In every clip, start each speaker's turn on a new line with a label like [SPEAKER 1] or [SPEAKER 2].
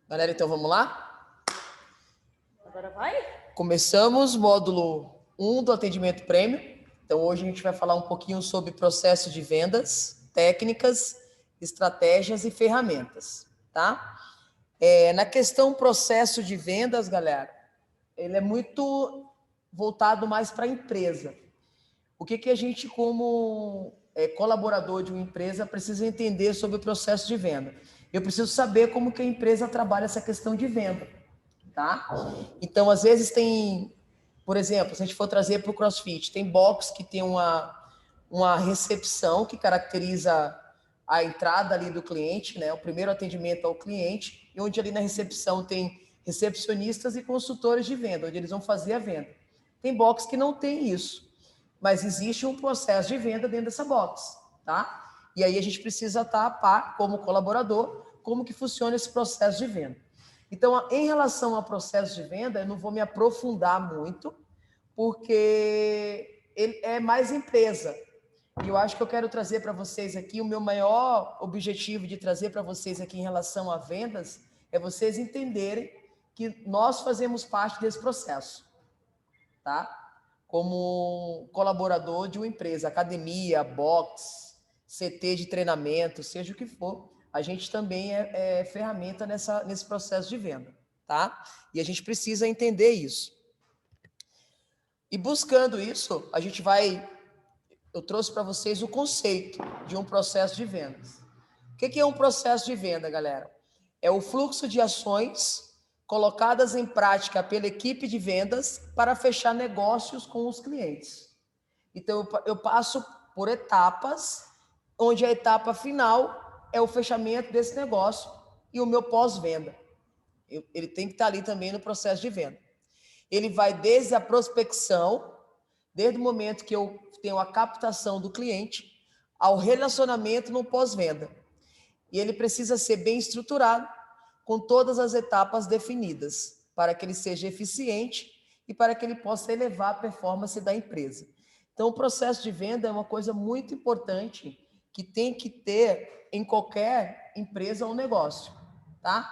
[SPEAKER 1] Galera, então vamos lá?
[SPEAKER 2] Agora vai?
[SPEAKER 1] Começamos módulo 1 do atendimento prêmio. Então hoje a gente vai falar um pouquinho sobre processo de vendas, técnicas, estratégias e ferramentas, tá? Na questão processo de vendas, galera, ele é muito voltado mais para a empresa. O que a gente, como colaborador de uma empresa, precisa entender sobre o processo de venda? Eu preciso saber como que a empresa trabalha essa questão de venda, tá? Então, às vezes tem, por exemplo, se a gente for trazer para o CrossFit, tem box que tem uma recepção que caracteriza a entrada ali do cliente, né? O primeiro atendimento ao cliente, e onde ali na recepção tem recepcionistas e consultores de venda, onde eles vão fazer a venda. Tem box que não tem isso, mas existe um processo de venda dentro dessa box, tá? E aí a gente precisa estar a par, como colaborador, como que funciona esse processo de venda. Então, em relação ao processo de venda, eu não vou me aprofundar muito, porque ele é mais empresa. E eu acho que eu quero trazer para vocês aqui, o meu maior objetivo de trazer para vocês aqui em relação a vendas, é vocês entenderem que nós fazemos parte desse processo, tá? Como colaborador de uma empresa, academia, box, CT de treinamento, seja o que for, a gente também é ferramenta nesse processo de venda, tá? E a gente precisa entender isso. E buscando isso, eu trouxe para vocês o conceito de um processo de vendas. O que é um processo de venda, galera? É o fluxo de ações colocadas em prática pela equipe de vendas para fechar negócios com os clientes. Então, eu passo por etapas, onde a etapa final é o fechamento desse negócio e o meu pós-venda. Ele tem que estar ali também no processo de venda. Ele vai desde a prospecção, desde o momento que eu tenho a captação do cliente, ao relacionamento no pós-venda. E ele precisa ser bem estruturado, com todas as etapas definidas, para que ele seja eficiente e para que ele possa elevar a performance da empresa. Então, o processo de venda é uma coisa muito importante que tem que ter em qualquer empresa ou negócio, tá?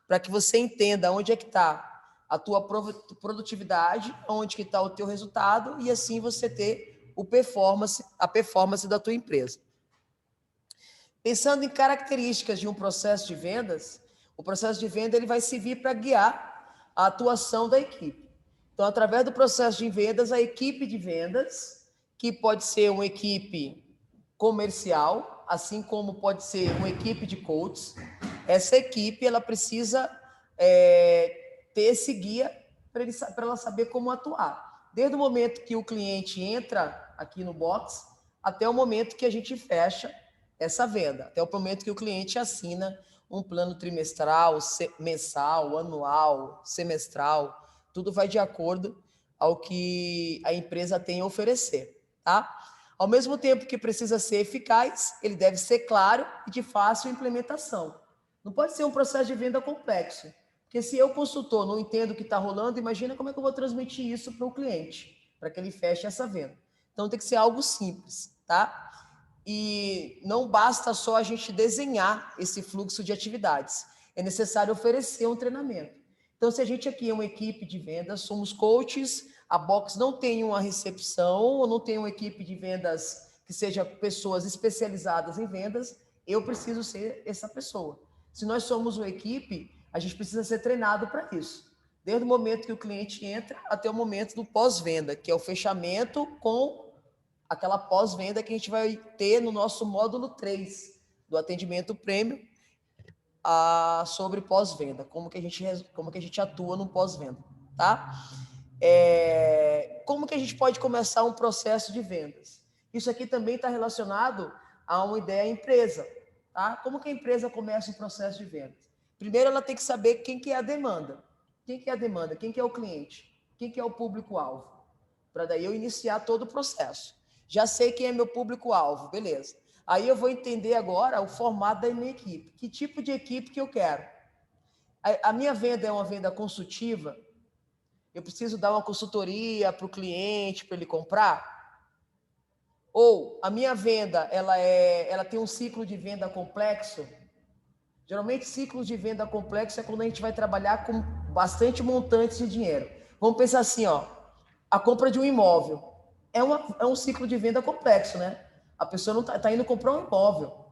[SPEAKER 1] Para que você entenda onde é que está a tua produtividade, onde que está o teu resultado e assim você ter a performance da tua empresa. Pensando em características de um processo de vendas, o processo de venda ele vai servir para guiar a atuação da equipe. Então, através do processo de vendas, a equipe de vendas, que pode ser uma equipe comercial, assim como pode ser uma equipe de coaches, essa equipe ela precisa ter esse guia para ela saber como atuar. Desde o momento que o cliente entra aqui no box, até o momento que a gente fecha essa venda, até o momento que o cliente assina um plano trimestral, mensal, anual, semestral, tudo vai de acordo ao que a empresa tem a oferecer, tá? Ao mesmo tempo que precisa ser eficaz, ele deve ser claro e de fácil implementação. Não pode ser um processo de venda complexo, porque se eu, consultor, não entendo o que está rolando, imagina como é que eu vou transmitir isso para o cliente, para que ele feche essa venda. Então tem que ser algo simples, tá? E não basta só a gente desenhar esse fluxo de atividades, é necessário oferecer um treinamento. Então, se a gente aqui é uma equipe de vendas, somos coaches, a Box não tem uma recepção, ou não tem uma equipe de vendas que seja pessoas especializadas em vendas, eu preciso ser essa pessoa. Se nós somos uma equipe, a gente precisa ser treinado para isso. Desde o momento que o cliente entra até o momento do pós-venda, que é o fechamento com aquela pós-venda que a gente vai ter no nosso módulo 3 do atendimento prêmio sobre pós-venda, como que a gente atua no pós-venda, tá? Como que a gente pode começar um processo de vendas? Isso aqui também está relacionado a uma ideia empresa, tá? Como que a empresa começa um processo de vendas? Primeiro, ela tem que saber quem que é a demanda. Quem que é a demanda? Quem que é o cliente? Quem que é o público-alvo? Para daí eu iniciar todo o processo. Já sei quem é meu público-alvo, beleza. Aí eu vou entender agora o formato da minha equipe. Que tipo de equipe que eu quero? A minha venda é uma venda consultiva? Eu preciso dar uma consultoria para o cliente, para ele comprar? Ou a minha venda, ela tem um ciclo de venda complexo. Geralmente, ciclos de venda complexo é quando a gente vai trabalhar com bastante montantes de dinheiro. Vamos pensar assim, ó, a compra de um imóvel é um ciclo de venda complexo, né? A pessoa não tá indo comprar um imóvel.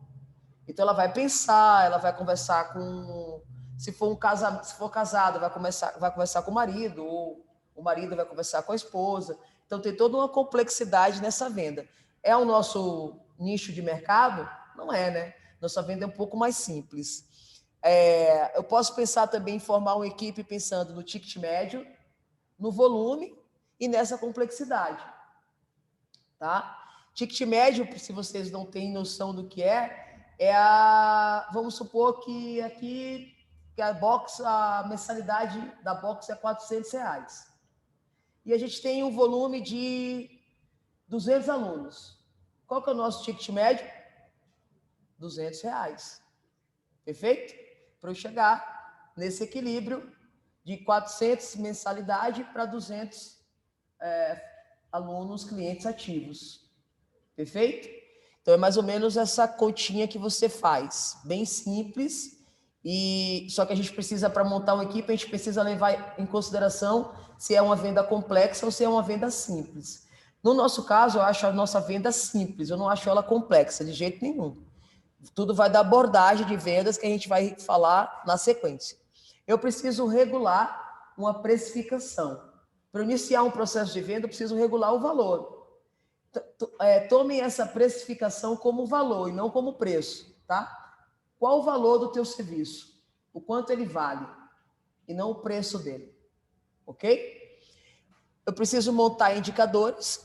[SPEAKER 1] Então, ela vai pensar, ela vai conversar com... Se for casado, vai conversar com o marido, ou o marido vai conversar com a esposa. Então, tem toda uma complexidade nessa venda. É o nosso nicho de mercado? Não é, né? Nossa venda é um pouco mais simples. Eu posso pensar também em formar uma equipe pensando no ticket médio, no volume e nessa complexidade. Tá? Ticket médio, se vocês não têm noção do que vamos supor que aqui que a mensalidade da box é R$400. E a gente tem um volume de 200 alunos. Qual que é o nosso ticket médio? R$200. Perfeito? Para eu chegar nesse equilíbrio de 400 mensalidade para 200 alunos, clientes ativos. Perfeito? Então, é mais ou menos essa continha que você faz. Bem simples. Só que a gente precisa, para montar uma equipe, a gente precisa levar em consideração se é uma venda complexa ou se é uma venda simples. No nosso caso, eu acho a nossa venda simples. Eu não acho ela complexa, de jeito nenhum. Tudo vai da abordagem de vendas que a gente vai falar na sequência. Eu preciso regular uma precificação. Para iniciar um processo de venda, eu preciso regular o valor. Tomem essa precificação como valor e não como preço, tá? Qual o valor do teu serviço? O quanto ele vale e não o preço dele, ok? Eu preciso montar indicadores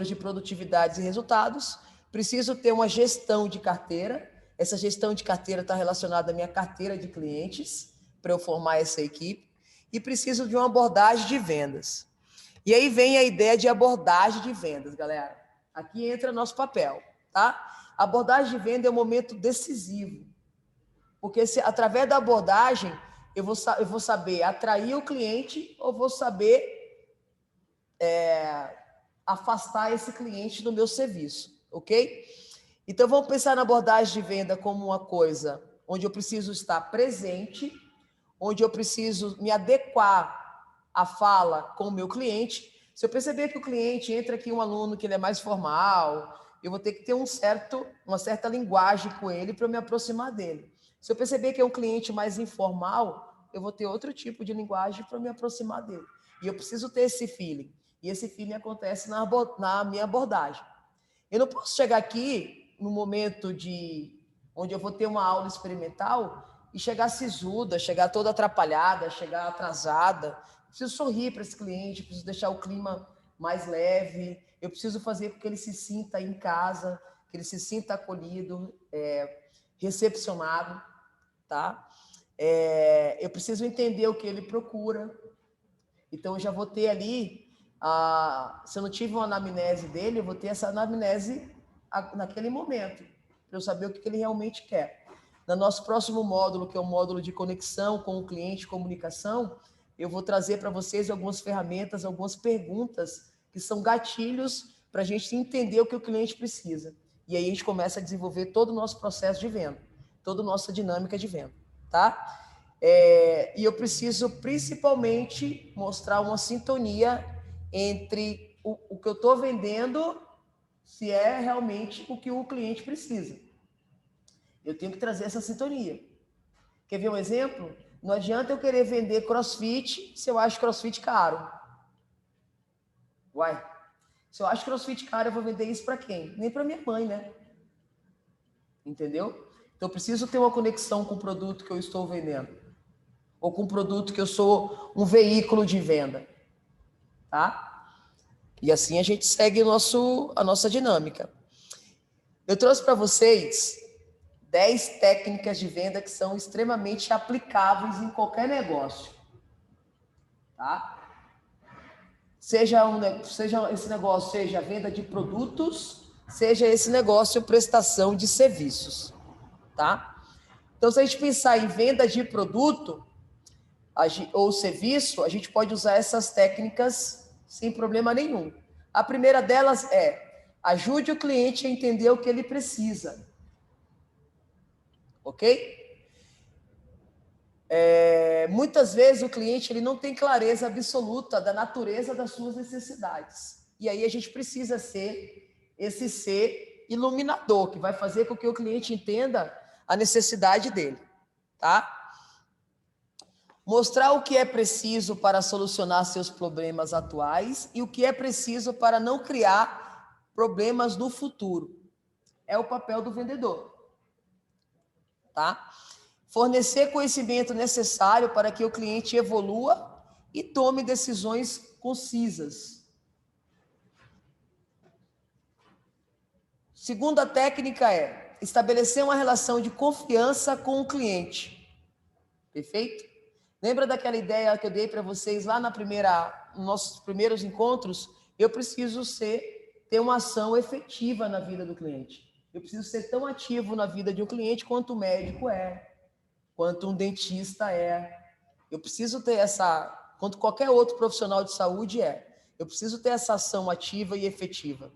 [SPEAKER 1] de produtividade e resultados. Preciso ter uma gestão de carteira. Essa gestão de carteira está relacionada à minha carteira de clientes, para eu formar essa equipe. E preciso de uma abordagem de vendas. E aí vem a ideia de abordagem de vendas, galera. Aqui entra nosso papel, tá? A abordagem de venda é um momento decisivo. Porque através da abordagem, eu vou saber atrair o cliente ou vou saber afastar esse cliente do meu serviço, ok? Então, vamos pensar na abordagem de venda como uma coisa onde eu preciso estar presente, onde eu preciso me adequar à fala com o meu cliente. Se eu perceber que o cliente entra aqui um aluno que ele é mais formal, eu vou ter que ter uma certa linguagem com ele para eu me aproximar dele. Se eu perceber que é um cliente mais informal, eu vou ter outro tipo de linguagem para me aproximar dele. E eu preciso ter esse feeling. E esse feeling acontece na minha abordagem. Eu não posso chegar aqui no momento onde eu vou ter uma aula experimental e chegar sisuda, chegar toda atrapalhada, chegar atrasada. Eu preciso sorrir para esse cliente, preciso deixar o clima mais leve, eu preciso fazer com que ele se sinta em casa, que ele se sinta acolhido, recepcionado, tá? Eu preciso entender o que ele procura. Então, eu já vou ter ali, se eu não tive uma anamnese dele, eu vou ter essa anamnese naquele momento, para eu saber o que ele realmente quer. No nosso próximo módulo, que é o módulo de conexão com o cliente e comunicação, eu vou trazer para vocês algumas ferramentas, algumas perguntas que são gatilhos para a gente entender o que o cliente precisa. E aí a gente começa a desenvolver todo o nosso processo de venda, toda a nossa dinâmica de venda, tá? E eu preciso principalmente mostrar uma sintonia entre o que eu estou vendendo, se é realmente o que o cliente precisa. Eu tenho que trazer essa sintonia. Quer ver um exemplo? Não adianta eu querer vender crossfit se eu acho crossfit caro. Uai, se eu acho crossfit caro, eu vou vender isso para quem? Nem para minha mãe, né? Entendeu? Então, eu preciso ter uma conexão com o produto que eu estou vendendo. Ou com o produto que eu sou um veículo de venda. Tá? E assim a gente segue a nossa dinâmica. Eu trouxe para vocês 10 técnicas de venda que são extremamente aplicáveis em qualquer negócio. Tá? Seja esse negócio, seja venda de produtos, seja esse negócio prestação de serviços. Tá? Então, se a gente pensar em venda de produto ou serviço, a gente pode usar essas técnicas sem problema nenhum. A primeira delas é Ajude o cliente a entender o que ele precisa. Ok? Muitas vezes o cliente ele não tem clareza absoluta da natureza das suas necessidades. E aí a gente precisa ser esse ser iluminador, que vai fazer com que o cliente entenda a necessidade dele. Tá? Mostrar o que é preciso para solucionar seus problemas atuais e o que é preciso para não criar problemas no futuro. É o papel do vendedor. Tá? Fornecer conhecimento necessário para que o cliente evolua e tome decisões concisas. Segunda técnica é estabelecer uma relação de confiança com o cliente. Perfeito? Lembra daquela ideia que eu dei para vocês lá nos nossos primeiros encontros? Eu preciso ter uma ação efetiva na vida do cliente. Eu preciso ser tão ativo na vida de um cliente quanto o médico é, quanto um dentista é. Eu preciso ter quanto qualquer outro profissional de saúde é. Eu preciso ter essa ação ativa e efetiva.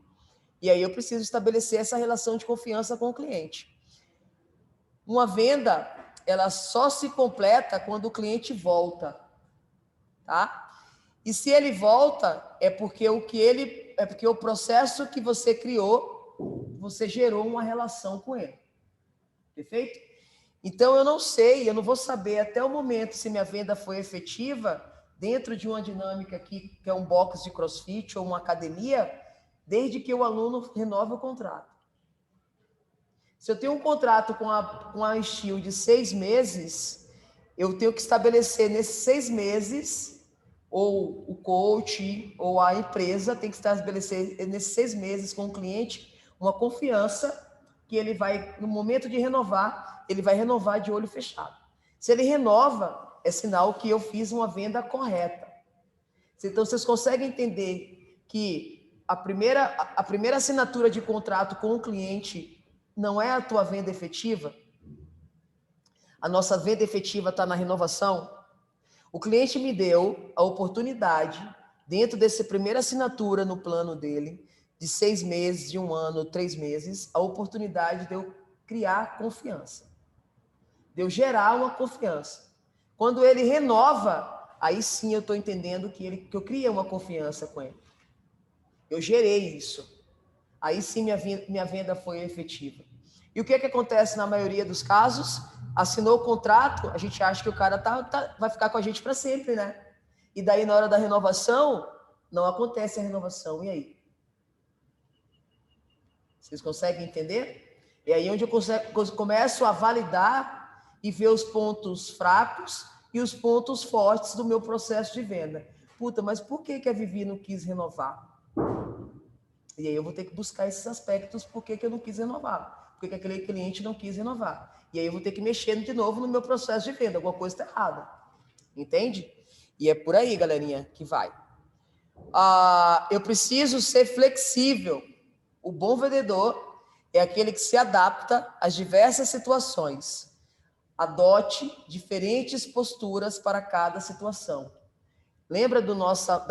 [SPEAKER 1] E aí eu preciso estabelecer essa relação de confiança com o cliente. Uma venda, ela só se completa quando o cliente volta, tá? E se ele volta, é porque o processo que você criou, você gerou uma relação com ele. Perfeito? Então eu não vou saber até o momento se minha venda foi efetiva dentro de uma dinâmica que é um box de CrossFit ou uma academia, desde que o aluno renove o contrato. Se eu tenho um contrato com a Instil de 6 meses, eu tenho que estabelecer nesses 6 meses, ou o coach, ou a empresa tem que estabelecer nesses 6 meses com o cliente uma confiança que ele vai, no momento de renovar, ele vai renovar de olho fechado. Se ele renova, é sinal que eu fiz uma venda correta. Então, vocês conseguem entender que a primeira assinatura de contrato com o cliente não é a tua venda efetiva? A nossa venda efetiva está na renovação. O cliente me deu a oportunidade, dentro dessa primeira assinatura no plano dele, de 6 meses, de 1 ano, 3 meses, a oportunidade de eu criar confiança, de eu gerar uma confiança. Quando ele renova, aí sim eu estou entendendo que eu criei uma confiança com ele. Eu gerei isso. Aí sim minha venda foi efetiva. E o que acontece na maioria dos casos? Assinou o contrato, a gente acha que o cara vai ficar com a gente para sempre, né? E daí, na hora da renovação, não acontece a renovação. E aí? Vocês conseguem entender? É aí onde eu começo a validar e ver os pontos fracos e os pontos fortes do meu processo de venda. Puta, mas por que a Vivi não quis renovar? E aí eu vou ter que buscar esses aspectos, por que eu não quis renovar? Por que aquele cliente não quis renovar? E aí eu vou ter que mexer de novo no meu processo de venda, alguma coisa está errada. Entende? E é por aí, galerinha, que vai. Eu preciso ser flexível. O bom vendedor é aquele que se adapta às diversas situações. Adote diferentes posturas para cada situação. Lembra da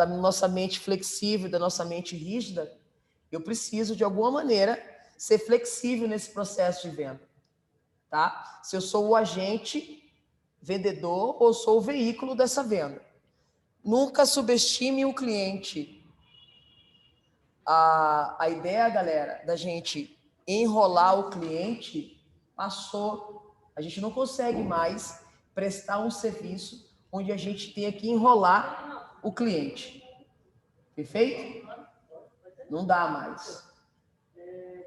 [SPEAKER 1] nossa mente flexível, da nossa mente rígida? Eu preciso, de alguma maneira, ser flexível nesse processo de venda. Tá? Se eu sou o agente vendedor ou sou o veículo dessa venda. Nunca subestime o cliente. A ideia, galera, da gente enrolar o cliente passou. A gente não consegue mais prestar um serviço onde a gente tenha que enrolar o cliente. Perfeito? Não dá mais.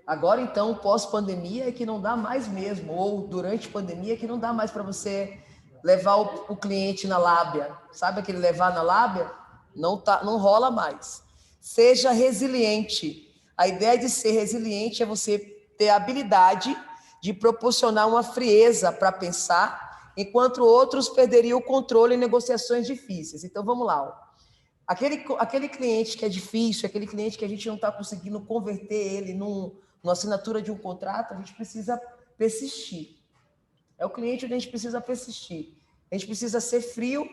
[SPEAKER 1] Agora, então, pós-pandemia é que não dá mais mesmo, ou durante a pandemia é que não dá mais para você levar o cliente na lábia. Sabe aquele levar na lábia? Não rola mais. Seja resiliente. A ideia de ser resiliente é você ter a habilidade de proporcionar uma frieza para pensar, enquanto outros perderiam o controle em negociações difíceis. Então, vamos lá. Ó. Aquele cliente que é difícil, aquele cliente que a gente não está conseguindo converter ele numa assinatura de um contrato, a gente precisa persistir. É o cliente onde a gente precisa persistir. A gente precisa ser frio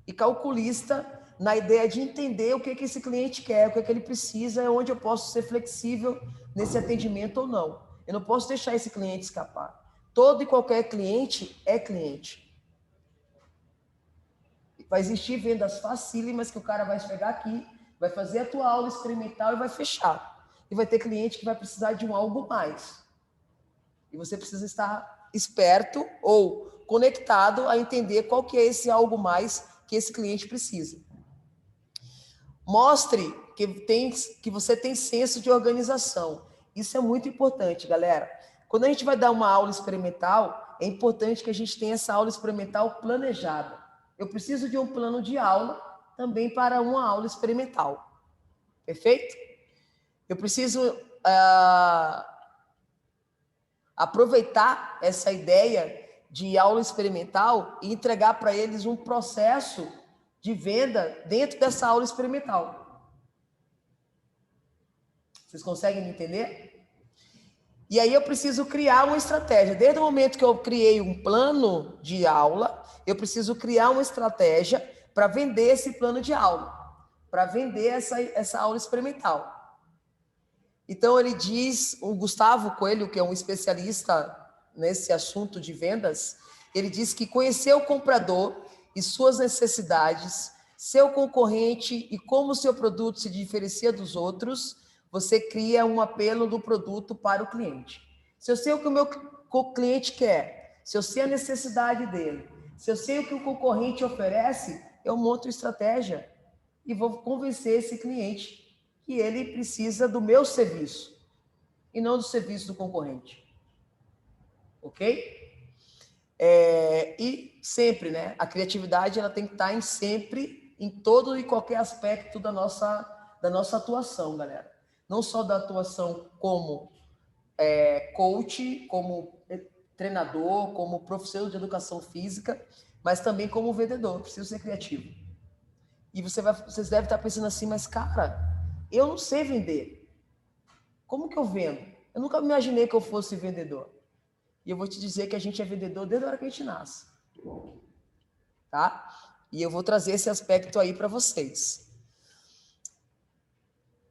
[SPEAKER 1] e calculista na ideia de entender o que esse cliente quer, o que ele precisa, onde eu posso ser flexível nesse atendimento ou não. Eu não posso deixar esse cliente escapar. Todo e qualquer cliente é cliente. Vai existir vendas facílimas que o cara vai chegar aqui, vai fazer a tua aula experimental e vai fechar. E vai ter cliente que vai precisar de um algo mais. E você precisa estar esperto ou conectado a entender qual que é esse algo mais que esse cliente precisa. Mostre que você tem senso de organização. Isso é muito importante, galera. Quando a gente vai dar uma aula experimental, é importante que a gente tenha essa aula experimental planejada. Eu preciso de um plano de aula também para uma aula experimental. Perfeito? Eu preciso aproveitar essa ideia de aula experimental e entregar para eles um processo de venda dentro dessa aula experimental. Vocês conseguem me entender? E aí eu preciso criar uma estratégia. Desde o momento que eu criei um plano de aula, eu preciso criar uma estratégia para vender esse plano de aula, para vender essa aula experimental. Então ele diz, o Gustavo Coelho, que é um especialista nesse assunto de vendas, ele diz que conhecer o comprador e suas necessidades, seu concorrente e como o seu produto se diferencia dos outros, você cria um apelo do produto para o cliente. Se eu sei o que o meu cliente quer, se eu sei a necessidade dele, se eu sei o que o concorrente oferece, eu monto estratégia e vou convencer esse cliente que ele precisa do meu serviço e não do serviço do concorrente. Ok? E sempre, né? A criatividade ela tem que estar em todo e qualquer aspecto da nossa atuação, galera. Não só da atuação como coach, como treinador, como professor de educação física, mas também como vendedor. Preciso ser criativo. E vocês devem estar pensando assim, mas cara, eu não sei vender. Como que eu vendo? Eu nunca imaginei que eu fosse vendedor. E eu vou te dizer que a gente é vendedor desde a hora que a gente nasce. Tá? E eu vou trazer esse aspecto aí para vocês.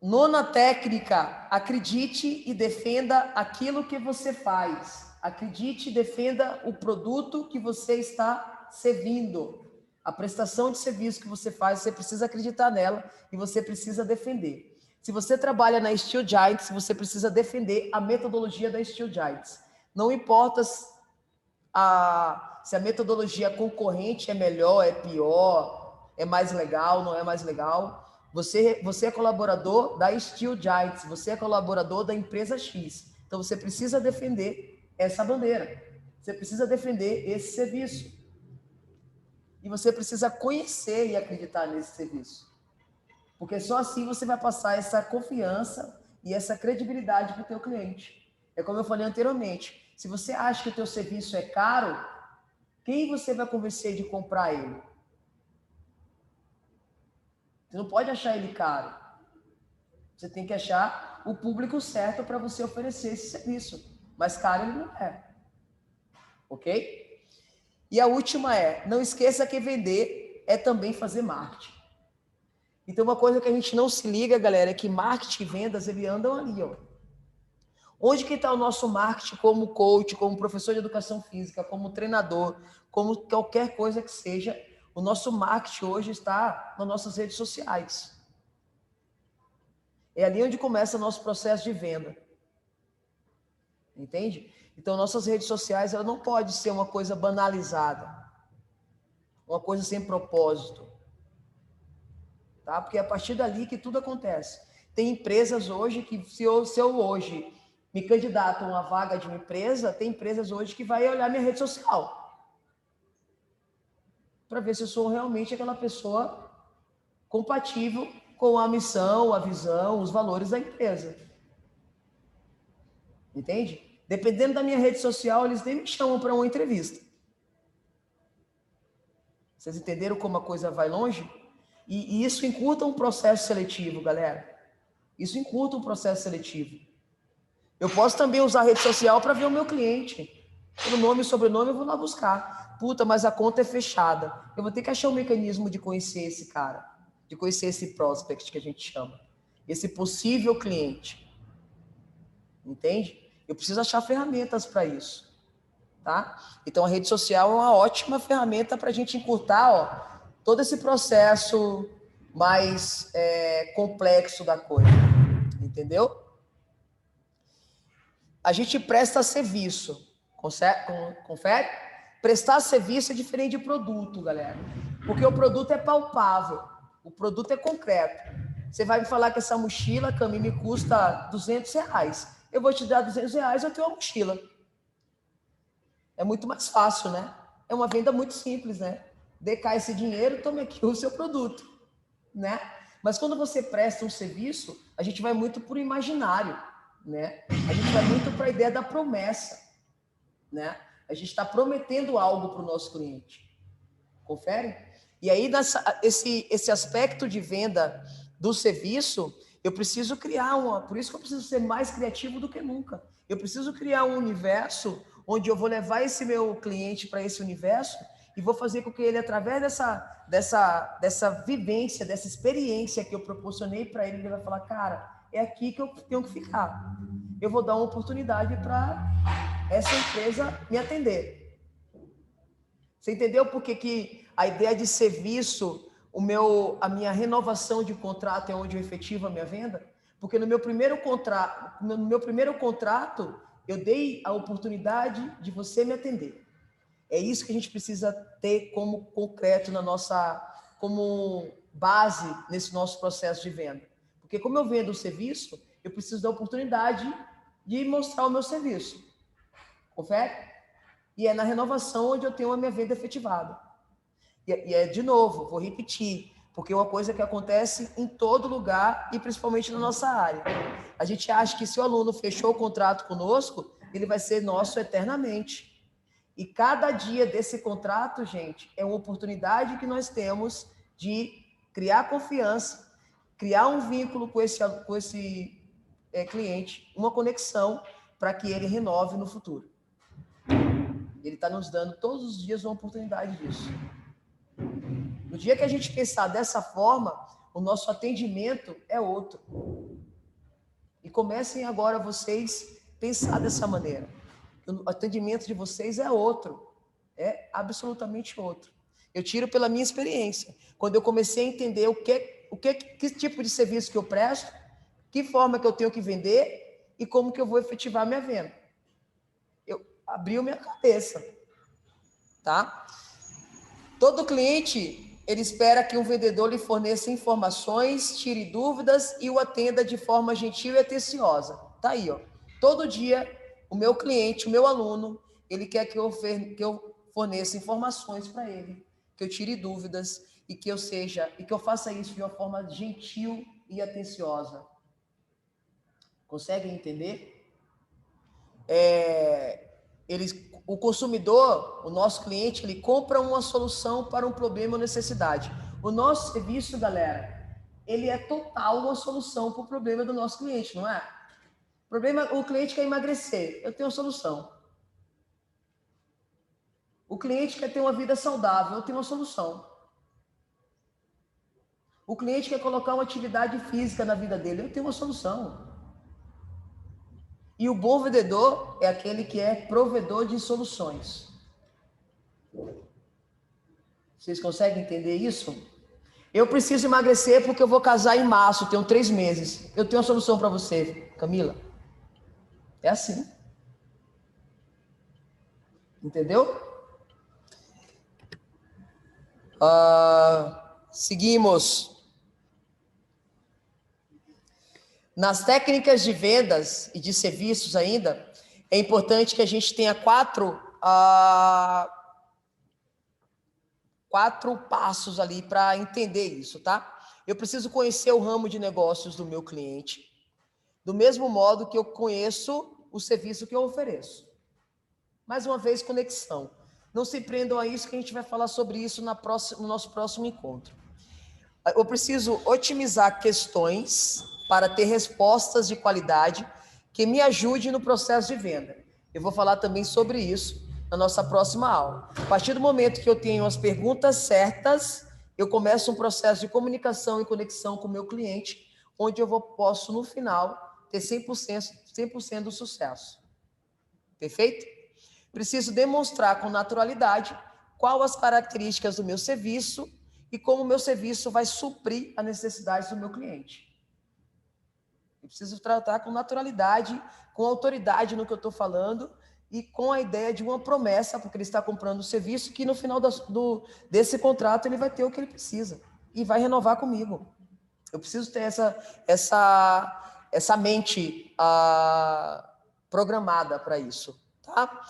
[SPEAKER 1] Nona técnica, acredite e defenda aquilo que você faz. Acredite e defenda o produto que você está servindo. A prestação de serviço que você faz, você precisa acreditar nela e você precisa defender. Se você trabalha na Steel Giants, você precisa defender a metodologia da Steel Giants. Não importa se a metodologia concorrente é melhor, é pior, é mais legal, não é mais legal. Você é colaborador da Steel Giants, você é colaborador da empresa X. Então, você precisa defender essa bandeira. Você precisa defender esse serviço. E você precisa conhecer e acreditar nesse serviço. Porque só assim você vai passar essa confiança e essa credibilidade para o teu cliente. É como eu falei anteriormente. Se você acha que o teu serviço é caro, quem você vai convencer de comprar ele? Você não pode achar ele caro. Você tem que achar o público certo para você oferecer esse serviço. Mas caro ele não é. Ok? E a última não esqueça que vender é também fazer marketing. Então, uma coisa que a gente não se liga, galera, é que marketing e vendas, eles andam ali, ó. Onde que está o nosso marketing como coach, como professor de educação física, como treinador, como qualquer coisa que seja? O nosso marketing hoje está nas nossas redes sociais. É ali onde começa o nosso processo de venda. Entende? Então, nossas redes sociais, ela não pode ser uma coisa banalizada. Uma coisa sem propósito. Tá? Porque é a partir dali que tudo acontece. Tem empresas hoje que, se eu hoje me candidato a uma vaga de uma empresa, tem empresas hoje que vai olhar minha rede social para ver se eu sou realmente aquela pessoa compatível com a missão, a visão, os valores da empresa. Entende? Dependendo da minha rede social, eles nem me chamam para uma entrevista. Vocês entenderam como a coisa vai longe? E isso encurta um processo seletivo, galera. Isso encurta um processo seletivo. Eu posso também usar a rede social para ver o meu cliente. Pelo nome e sobrenome eu vou lá buscar. Puta, mas a conta é fechada. Eu vou ter que achar um mecanismo de conhecer esse cara. de conhecer esse prospect que a gente chama, esse possível cliente. Entende? Eu preciso achar ferramentas para isso, tá? Então, a rede social é uma ótima ferramenta para a gente encurtar, ó, todo esse processo mais complexo da coisa, entendeu? A gente presta serviço, confere? Prestar serviço é diferente de produto, galera, porque o produto é palpável, o produto é concreto. Você vai me falar que essa mochila, Cami, me custa R$200. Eu vou te dar R$200, eu tenho uma mochila. É muito mais fácil, né? É uma venda muito simples, né? Dê cá esse dinheiro, tome aqui o seu produto, né? Mas quando você presta um serviço, a gente vai muito para o imaginário, né? A gente vai muito para a ideia da promessa, né? A gente está prometendo algo para o nosso cliente. Confere? E aí, esse aspecto de venda do serviço, eu preciso criar por isso que eu preciso ser mais criativo do que nunca. Eu preciso criar um universo onde eu vou levar esse meu cliente para esse universo e vou fazer com que ele, através dessa vivência, dessa experiência que eu proporcionei para ele, ele vai falar, cara, é aqui que eu tenho que ficar. Eu vou dar uma oportunidade para essa empresa me atender. Você entendeu por que a ideia de serviço, a minha renovação de contrato é onde eu efetivo a minha venda? Porque no meu primeiro contrato, eu dei a oportunidade de você me atender. É isso que a gente precisa ter como concreto como base nesse nosso processo de venda. Porque como eu vendo o serviço, eu preciso da oportunidade de mostrar o meu serviço. Confere? E é na renovação onde eu tenho a minha venda efetivada. De novo, vou repetir, porque é uma coisa que acontece em todo lugar e principalmente na nossa área. A gente acha que se o aluno fechou o contrato conosco, ele vai ser nosso eternamente. E cada dia desse contrato, gente, é uma oportunidade que nós temos de criar confiança, criar um vínculo com esse cliente, uma conexão para que ele renove no futuro. Ele está nos dando todos os dias uma oportunidade disso. No dia que a gente pensar dessa forma, o nosso atendimento é outro. E comecem agora vocês a pensar dessa maneira. O atendimento de vocês é outro. É absolutamente outro. Eu tiro pela minha experiência. Quando eu comecei a entender que tipo de serviço que eu presto, que forma que eu tenho que vender e como que eu vou efetivar minha venda. Eu abri minha cabeça. Tá? Todo cliente, ele espera que um vendedor lhe forneça informações, tire dúvidas e o atenda de forma gentil e atenciosa. Tá aí, ó. Todo dia, o meu cliente, o meu aluno, ele quer que eu forneça informações para ele, que eu tire dúvidas e que eu faça isso de uma forma gentil e atenciosa. Conseguem entender? O consumidor, o nosso cliente, ele compra uma solução para um problema ou necessidade. O nosso serviço, galera, ele é total uma solução para o problema do nosso cliente, não é? O cliente quer emagrecer, eu tenho uma solução. O cliente quer ter uma vida saudável, eu tenho uma solução. O cliente quer colocar uma atividade física na vida dele, eu tenho uma solução. E o bom vendedor é aquele que é provedor de soluções. Vocês conseguem entender isso? Eu preciso emagrecer porque eu vou casar em março, tenho 3 meses. Eu tenho uma solução para você, Camila. É assim. Entendeu? Seguimos. Nas técnicas de vendas e de serviços ainda, é importante que a gente tenha 4 passos ali para entender isso, tá? Eu preciso conhecer o ramo de negócios do meu cliente, do mesmo modo que eu conheço o serviço que eu ofereço. Mais uma vez, conexão. Não se prendam a isso, que a gente vai falar sobre isso no nosso próximo encontro. Eu preciso otimizar questões para ter respostas de qualidade que me ajudem no processo de venda. Eu vou falar também sobre isso na nossa próxima aula. A partir do momento que eu tenho as perguntas certas, eu começo um processo de comunicação e conexão com o meu cliente, onde eu posso, no final, ter 100% do sucesso. Perfeito? Preciso demonstrar com naturalidade quais as características do meu serviço e como o meu serviço vai suprir as necessidades do meu cliente. Eu preciso tratar com naturalidade, com autoridade no que eu estou falando e com a ideia de uma promessa, porque ele está comprando o serviço, que no final desse contrato ele vai ter o que ele precisa e vai renovar comigo. Eu preciso ter essa mente programada para isso, tá?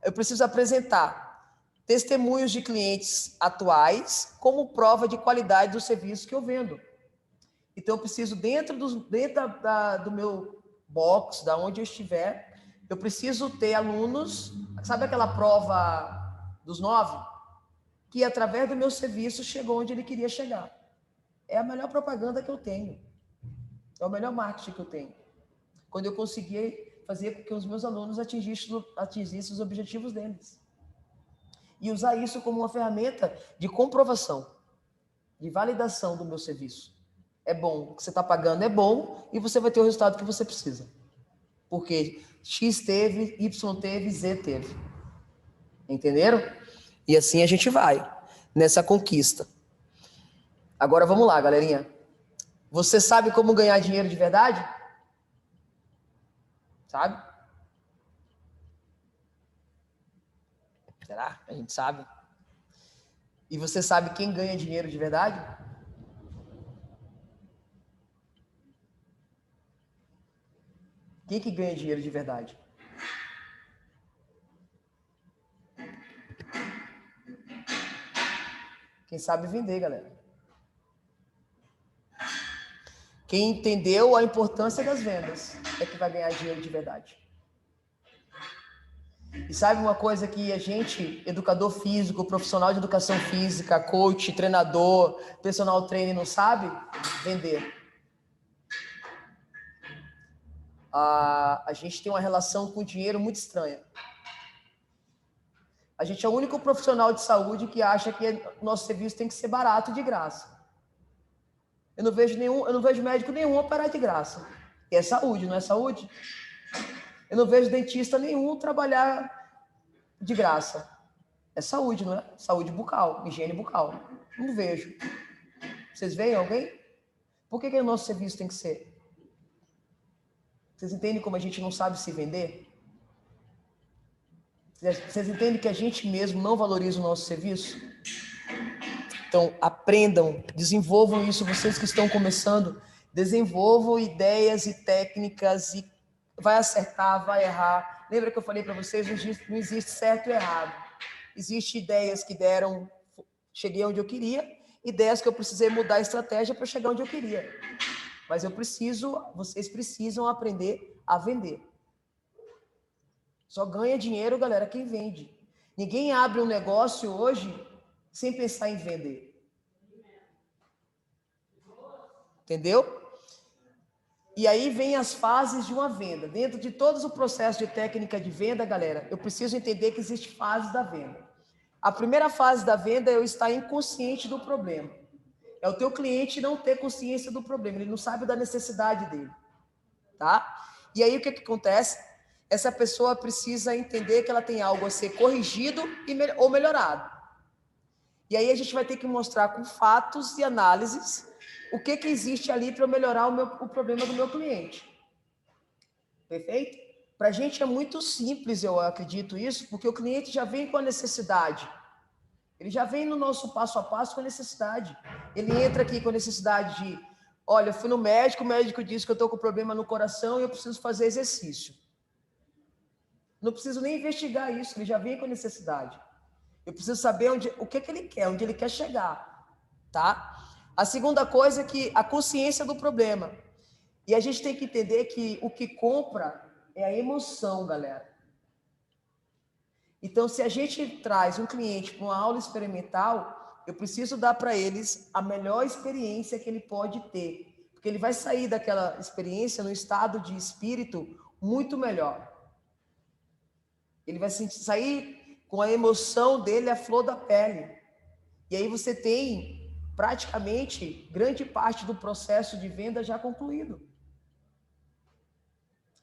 [SPEAKER 1] Eu preciso apresentar testemunhos de clientes atuais como prova de qualidade do serviço que eu vendo. Então, eu preciso, dentro do meu box, da onde eu estiver, eu preciso ter alunos, sabe aquela prova dos 9? Que, através do meu serviço, chegou onde ele queria chegar. É a melhor propaganda que eu tenho. É o melhor marketing que eu tenho. Quando eu conseguir fazer com que os meus alunos atingissem os objetivos deles. E usar isso como uma ferramenta de comprovação, de validação do meu serviço. É bom, o que você está pagando é bom e você vai ter o resultado que você precisa. Porque X teve, Y teve, Z teve. Entenderam? E assim a gente vai nessa conquista. Agora vamos lá, galerinha. Você sabe como ganhar dinheiro de verdade? Sabe? Será? A gente sabe. E você sabe quem ganha dinheiro de verdade? Quem que ganha dinheiro de verdade? Quem sabe vender, galera. Quem entendeu a importância das vendas é que vai ganhar dinheiro de verdade. E sabe uma coisa que a gente, educador físico, profissional de educação física, coach, treinador, personal trainer, não sabe? Vender. A gente tem uma relação com o dinheiro muito estranha. A gente é o único profissional de saúde que acha que o nosso serviço tem que ser barato e de graça. Eu não vejo médico nenhum operar de graça. E é saúde, não é saúde? Eu não vejo dentista nenhum trabalhar de graça. É saúde, não é? Saúde bucal, higiene bucal. Não vejo. Vocês veem alguém? Por que o nosso serviço tem que ser? Vocês entendem como a gente não sabe se vender? Vocês entendem que a gente mesmo não valoriza o nosso serviço? Então, aprendam, desenvolvam isso. Vocês que estão começando, desenvolvam ideias e técnicas e vai acertar, vai errar. Lembra que eu falei para vocês, não existe certo e errado. Existem ideias que cheguei onde eu queria, ideias que eu precisei mudar a estratégia para chegar onde eu queria. Mas vocês precisam aprender a vender. Só ganha dinheiro, galera, quem vende. Ninguém abre um negócio hoje sem pensar em vender. Entendeu? E aí vem as fases de uma venda. Dentro de todo o processo de técnica de venda, galera, eu preciso entender que existe fases da venda. A primeira fase da venda é eu estar inconsciente do problema. É o teu cliente não ter consciência do problema, ele não sabe da necessidade dele, tá? E aí o que acontece? Essa pessoa precisa entender que ela tem algo a ser corrigido ou melhorado. E aí a gente vai ter que mostrar com fatos e análises o que existe ali para eu melhorar o problema do meu cliente. Perfeito? Para a gente é muito simples, eu acredito isso, porque o cliente já vem com a necessidade. Ele já vem no nosso passo a passo com a necessidade. Ele entra aqui com a necessidade de, olha, eu fui no médico, o médico disse que eu estou com problema no coração e eu preciso fazer exercício. Não preciso nem investigar isso, ele já vem com a necessidade. Eu preciso saber o que ele quer, onde ele quer chegar, tá? A segunda coisa é que a consciência do problema. E a gente tem que entender que o que compra é a emoção, galera. Então, se a gente traz um cliente para uma aula experimental, eu preciso dar para eles a melhor experiência que ele pode ter. Porque ele vai sair daquela experiência no estado de espírito muito melhor. Ele vai sair com a emoção dele à flor da pele. E aí você tem praticamente grande parte do processo de venda já concluído.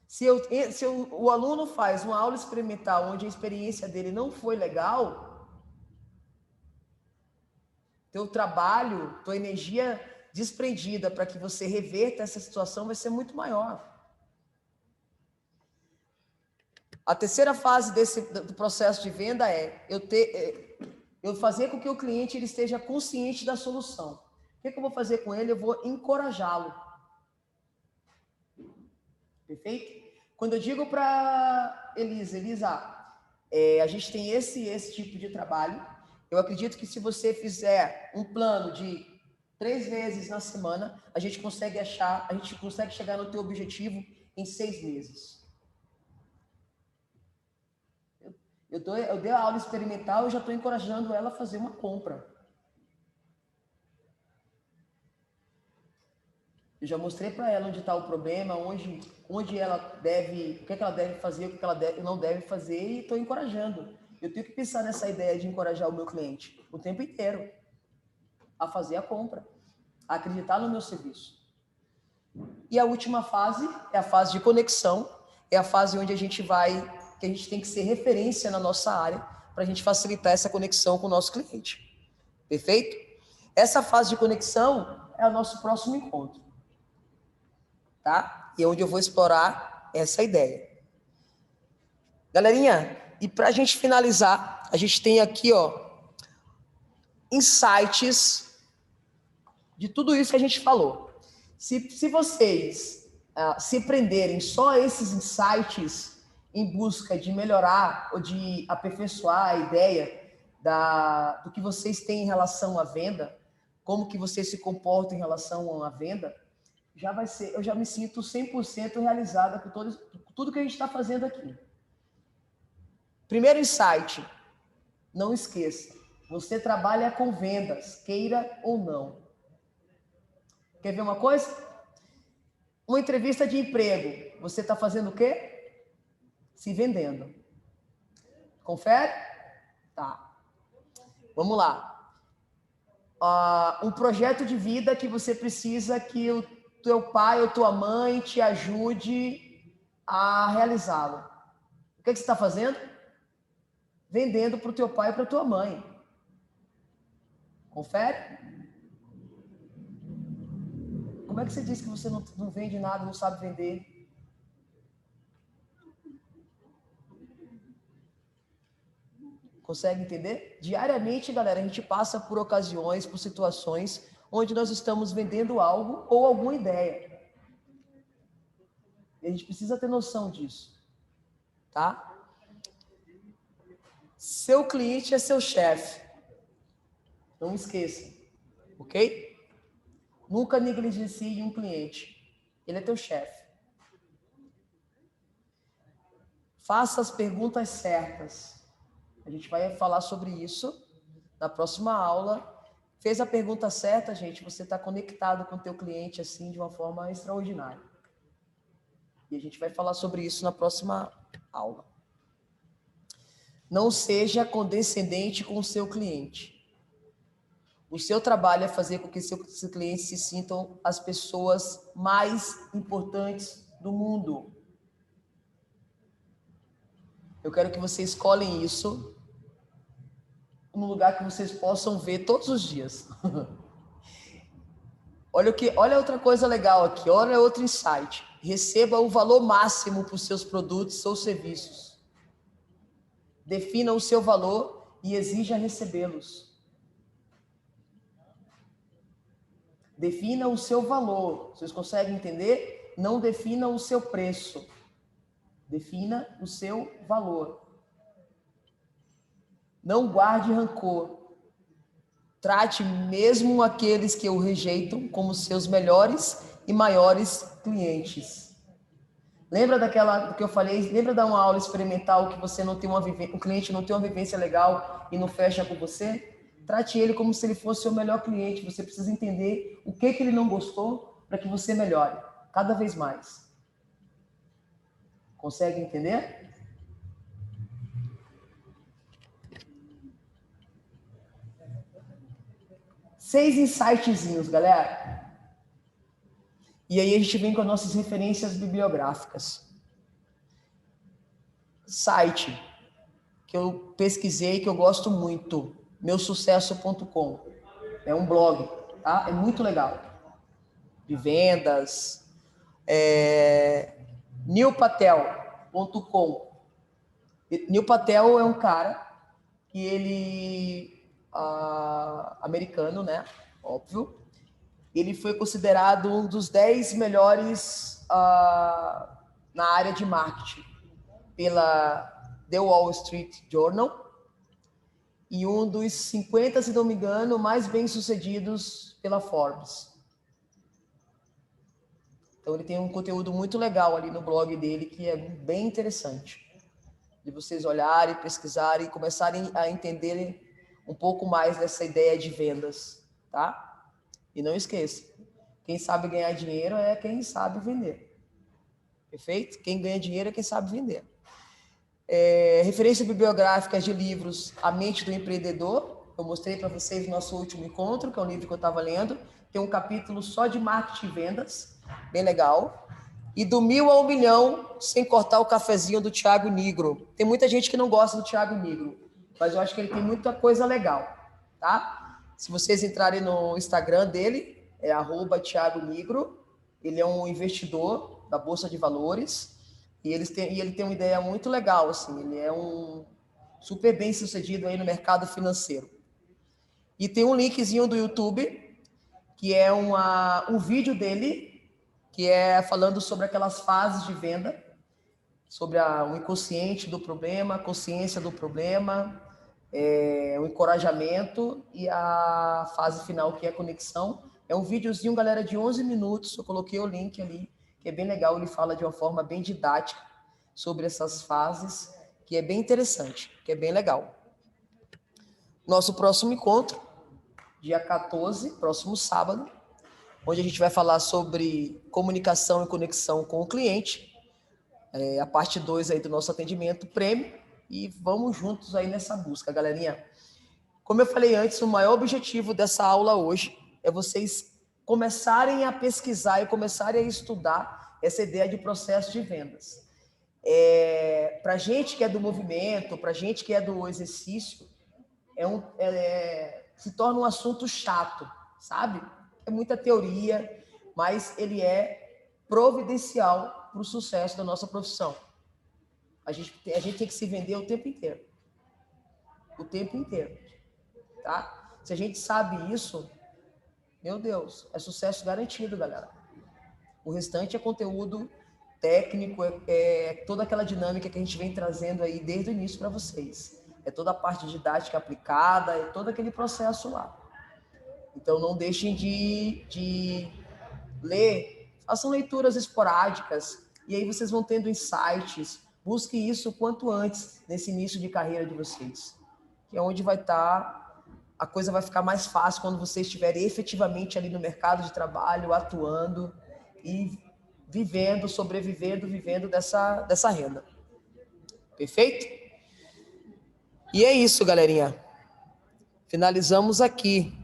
[SPEAKER 1] Se o aluno faz uma aula experimental onde a experiência dele não foi legal, teu trabalho, tua energia desprendida para que você reverta essa situação vai ser muito maior. A terceira fase do processo de venda é eu fazer com que o cliente ele esteja consciente da solução. O que eu vou fazer com ele? Eu vou encorajá-lo. Perfeito? Quando eu digo para Elisa, a gente tem esse tipo de trabalho. Eu acredito que se você fizer um plano de 3 vezes na semana, a gente consegue chegar no teu objetivo em 6 meses. Eu dei a aula experimental e já estou encorajando ela a fazer uma compra. Eu já mostrei para ela onde está o problema, onde ela deve, o que ela deve fazer, o que ela não deve fazer, e estou encorajando. Eu tenho que pensar nessa ideia de encorajar o meu cliente o tempo inteiro a fazer a compra, a acreditar no meu serviço. E a última fase é a fase de conexão, é a fase onde que a gente tem que ser referência na nossa área para a gente facilitar essa conexão com o nosso cliente. Perfeito? Essa fase de conexão é o nosso próximo encontro. Tá? E é onde eu vou explorar essa ideia. Galerinha, e para a gente finalizar, a gente tem aqui, insights de tudo isso que a gente falou. Se vocês se prenderem só a esses insights em busca de melhorar ou de aperfeiçoar a ideia do que vocês têm em relação à venda, como que vocês se comportam em relação à venda, eu já me sinto 100% realizada com tudo que a gente está fazendo aqui. Primeiro insight, não esqueça, você trabalha com vendas, queira ou não. Quer ver uma coisa? Uma entrevista de emprego, você está fazendo o quê? Se vendendo. Confere? Tá. Vamos lá. Um projeto de vida que você precisa que o teu pai ou tua mãe te ajude a realizá-lo. O que você está fazendo? Vendendo para o teu pai e para a tua mãe. Confere? Como é que você diz que você não vende nada, não sabe vender? Consegue entender? Diariamente, galera, a gente passa por ocasiões, por situações onde nós estamos vendendo algo ou alguma ideia. E a gente precisa ter noção disso, tá? Seu cliente é seu chefe. Não esqueça, ok? Nunca negligencie um cliente. Ele é teu chefe. Faça as perguntas certas. A gente vai falar sobre isso na próxima aula. Fez a pergunta certa, gente, você está conectado com o teu cliente assim de uma forma extraordinária. E a gente vai falar sobre isso na próxima aula. Não seja condescendente com o seu cliente. O seu trabalho é fazer com que seus clientes se sintam as pessoas mais importantes do mundo. Eu quero que vocês escolhem isso num lugar que vocês possam ver todos os dias. Olha outra coisa legal aqui, olha outro insight. Receba o valor máximo para os seus produtos ou serviços. Defina o seu valor e exija recebê-los. Defina o seu valor. Vocês conseguem entender? Não defina o seu preço. Defina o seu valor. Não guarde rancor. Trate mesmo aqueles que o rejeitam como seus melhores e maiores clientes. Lembra do que eu falei? Lembra de uma aula experimental que você não tem o cliente não tem uma vivência legal e não fecha com você? Trate ele como se ele fosse o seu melhor cliente. Você precisa entender o que ele não gostou para que você melhore cada vez mais. Consegue entender? 6 insightzinhos, galera. E aí a gente vem com as nossas referências bibliográficas. Site que eu pesquisei, que eu gosto muito, meusucesso.com. É um blog, tá? É muito legal. De vendas. newpatel.com. Neil Patel é um cara que ele... americano, né? Óbvio. Ele foi considerado um dos 10 melhores na área de marketing pela The Wall Street Journal e um dos 50, se não me engano, mais bem-sucedidos pela Forbes. Então ele tem um conteúdo muito legal ali no blog dele que é bem interessante de vocês olharem, pesquisarem e começarem a entenderem um pouco mais dessa ideia de vendas, tá? E não esqueça, quem sabe ganhar dinheiro é quem sabe vender. Perfeito? Quem ganha dinheiro é quem sabe vender. Referência bibliográfica de livros, A Mente do Empreendedor. Eu mostrei para vocês no nosso último encontro, que é um livro que eu estava lendo. Tem um capítulo só de marketing e vendas, bem legal. E do 1000 ao 1 milhão, sem cortar o cafezinho, do Thiago Nigro. Tem muita gente que não gosta do Thiago Nigro, mas eu acho que ele tem muita coisa legal, tá? Se vocês entrarem no Instagram dele, é @Thiago Nigro. Ele é um investidor da Bolsa de Valores. E ele tem uma ideia muito legal, assim, ele é um super bem sucedido aí no mercado financeiro. E tem um linkzinho do YouTube, que é um vídeo dele, que é falando sobre aquelas fases de venda, sobre o inconsciente do problema, a consciência do problema, o encorajamento e a fase final, que é a conexão. É um videozinho, galera, de 11 minutos, eu coloquei o link ali, que é bem legal, ele fala de uma forma bem didática sobre essas fases, que é bem interessante, que é bem legal. Nosso próximo encontro, dia 14, próximo sábado, onde a gente vai falar sobre comunicação e conexão com o cliente, a parte 2 aí do nosso atendimento prêmio, e vamos juntos aí nessa busca, galerinha. Como eu falei antes, o maior objetivo dessa aula hoje é vocês começarem a pesquisar e começarem a estudar essa ideia de processo de vendas. Para gente que é do movimento, para gente que é do exercício, se torna um assunto chato, sabe? É muita teoria, mas ele é providencial para o sucesso da nossa profissão. A gente tem que se vender o tempo inteiro. O tempo inteiro, tá? Se a gente sabe isso, meu Deus, é sucesso garantido, galera. O restante é conteúdo técnico, é toda aquela dinâmica que a gente vem trazendo aí desde o início para vocês. É toda a parte didática aplicada, é todo aquele processo lá. Então, não deixem de ler, façam leituras esporádicas, e aí vocês vão tendo insights. Busque isso o quanto antes, nesse início de carreira de vocês, que é onde a coisa vai ficar mais fácil quando vocês estiverem efetivamente ali no mercado de trabalho, atuando e vivendo, sobrevivendo, vivendo dessa renda. Perfeito? E é isso, galerinha. Finalizamos aqui.